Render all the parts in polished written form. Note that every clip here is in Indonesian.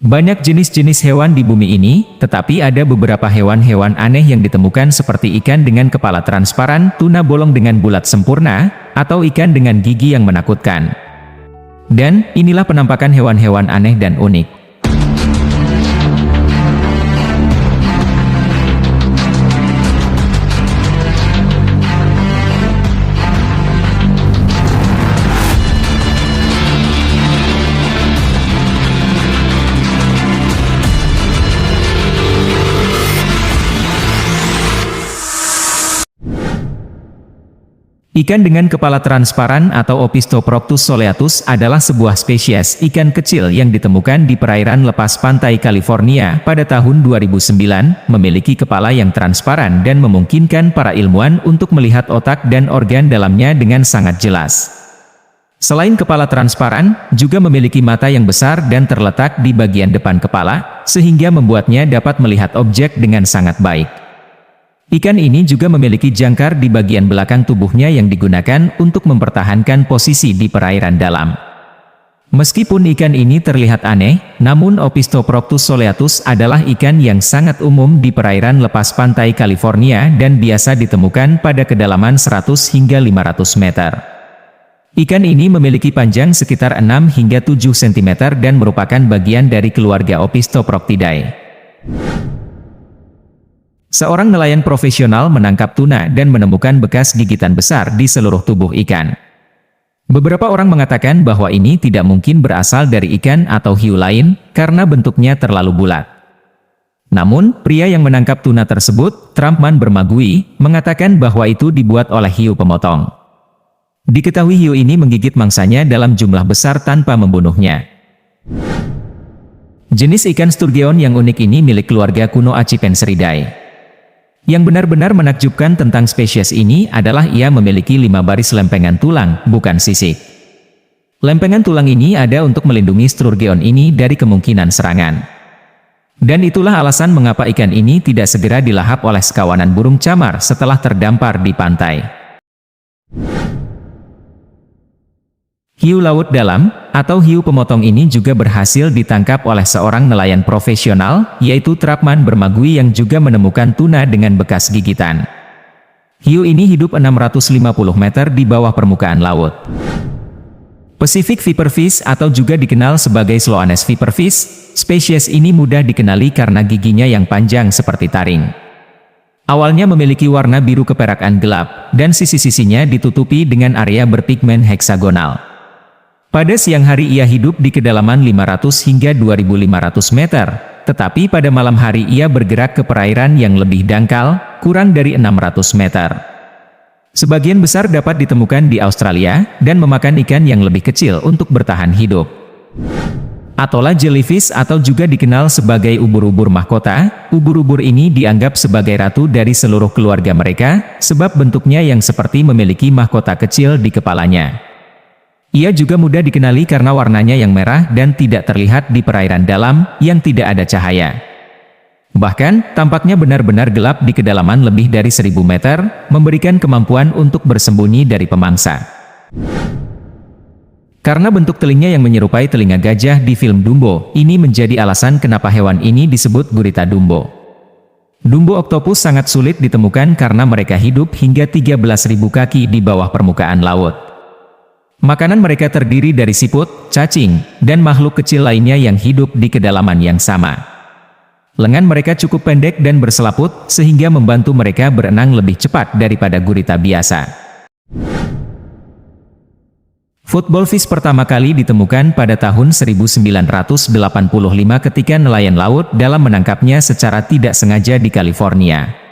Banyak jenis-jenis hewan di bumi ini, tetapi ada beberapa hewan-hewan aneh yang ditemukan seperti ikan dengan kepala transparan, tuna bolong dengan bulat sempurna, atau ikan dengan gigi yang menakutkan. Dan, inilah penampakan hewan-hewan aneh dan unik. Ikan dengan kepala transparan atau Opisthoproctus soleatus adalah sebuah spesies ikan kecil yang ditemukan di perairan lepas pantai California pada tahun 2009, memiliki kepala yang transparan dan memungkinkan para ilmuwan untuk melihat otak dan organ dalamnya dengan sangat jelas. Selain kepala transparan, juga memiliki mata yang besar dan terletak di bagian depan kepala, sehingga membuatnya dapat melihat objek dengan sangat baik. Ikan ini juga memiliki jangkar di bagian belakang tubuhnya yang digunakan untuk mempertahankan posisi di perairan dalam. Meskipun ikan ini terlihat aneh, namun Opisthoproctus soleatus adalah ikan yang sangat umum di perairan lepas pantai California dan biasa ditemukan pada kedalaman 100 hingga 500 meter. Ikan ini memiliki panjang sekitar 6 hingga 7 cm dan merupakan bagian dari keluarga Opisthoproctidae. Seorang nelayan profesional menangkap tuna dan menemukan bekas gigitan besar di seluruh tubuh ikan. Beberapa orang mengatakan bahwa ini tidak mungkin berasal dari ikan atau hiu lain, karena bentuknya terlalu bulat. Namun, pria yang menangkap tuna tersebut, Trumpman Bermagui, mengatakan bahwa itu dibuat oleh hiu pemotong. Diketahui hiu ini menggigit mangsanya dalam jumlah besar tanpa membunuhnya. Jenis ikan sturgeon yang unik ini milik keluarga kuno Acipenseridae. Yang benar-benar menakjubkan tentang spesies ini adalah ia memiliki 5 baris lempengan tulang, bukan sisik. Lempengan tulang ini ada untuk melindungi sturgeon ini dari kemungkinan serangan. Dan itulah alasan mengapa ikan ini tidak segera dilahap oleh sekawanan burung camar setelah terdampar di pantai. Hiu laut dalam, atau hiu pemotong ini juga berhasil ditangkap oleh seorang nelayan profesional, yaitu Trumpman Bermagui yang juga menemukan tuna dengan bekas gigitan. Hiu ini hidup 650 meter di bawah permukaan laut. Pacific viperfish atau juga dikenal sebagai Sloanes viperfish, spesies ini mudah dikenali karena giginya yang panjang seperti taring. Awalnya memiliki warna biru keperakan gelap, dan sisi-sisinya ditutupi dengan area berpigmen heksagonal. Pada siang hari ia hidup di kedalaman 500 hingga 2500 meter, tetapi pada malam hari ia bergerak ke perairan yang lebih dangkal, kurang dari 600 meter. Sebagian besar dapat ditemukan di Australia, dan memakan ikan yang lebih kecil untuk bertahan hidup. Atola jellyfish atau juga dikenal sebagai ubur-ubur mahkota, ubur-ubur ini dianggap sebagai ratu dari seluruh keluarga mereka, sebab bentuknya yang seperti memiliki mahkota kecil di kepalanya. Ia juga mudah dikenali karena warnanya yang merah dan tidak terlihat di perairan dalam, yang tidak ada cahaya. Bahkan, tampaknya benar-benar gelap di kedalaman lebih dari 1000 meter, memberikan kemampuan untuk bersembunyi dari pemangsa. Karena bentuk telinganya yang menyerupai telinga gajah di film Dumbo, ini menjadi alasan kenapa hewan ini disebut gurita Dumbo. Dumbo oktopus sangat sulit ditemukan karena mereka hidup hingga 13.000 kaki di bawah permukaan laut. Makanan mereka terdiri dari siput, cacing, dan makhluk kecil lainnya yang hidup di kedalaman yang sama. Lengan mereka cukup pendek dan berselaput, sehingga membantu mereka berenang lebih cepat daripada gurita biasa. Football fish pertama kali ditemukan pada tahun 1985 ketika nelayan laut dalam menangkapnya secara tidak sengaja di California.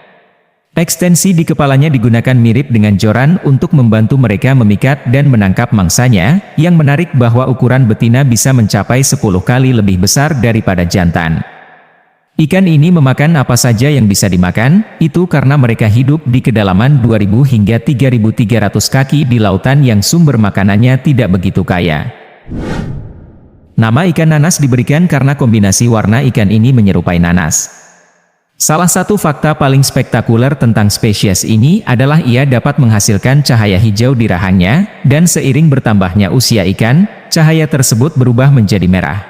Ekstensi di kepalanya digunakan mirip dengan joran untuk membantu mereka memikat dan menangkap mangsanya, yang menarik bahwa ukuran betina bisa mencapai 10 kali lebih besar daripada jantan. Ikan ini memakan apa saja yang bisa dimakan, itu karena mereka hidup di kedalaman 2000 hingga 3300 kaki di lautan yang sumber makanannya tidak begitu kaya. Nama ikan nanas diberikan karena kombinasi warna ikan ini menyerupai nanas. Salah satu fakta paling spektakuler tentang spesies ini adalah ia dapat menghasilkan cahaya hijau di rahangnya, dan seiring bertambahnya usia ikan, cahaya tersebut berubah menjadi merah.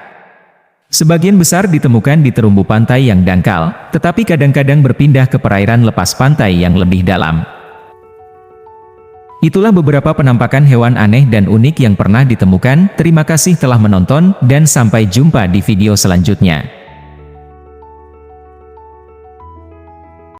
Sebagian besar ditemukan di terumbu pantai yang dangkal, tetapi kadang-kadang berpindah ke perairan lepas pantai yang lebih dalam. Itulah beberapa penampakan hewan aneh dan unik yang pernah ditemukan. Terima kasih telah menonton, dan sampai jumpa di video selanjutnya.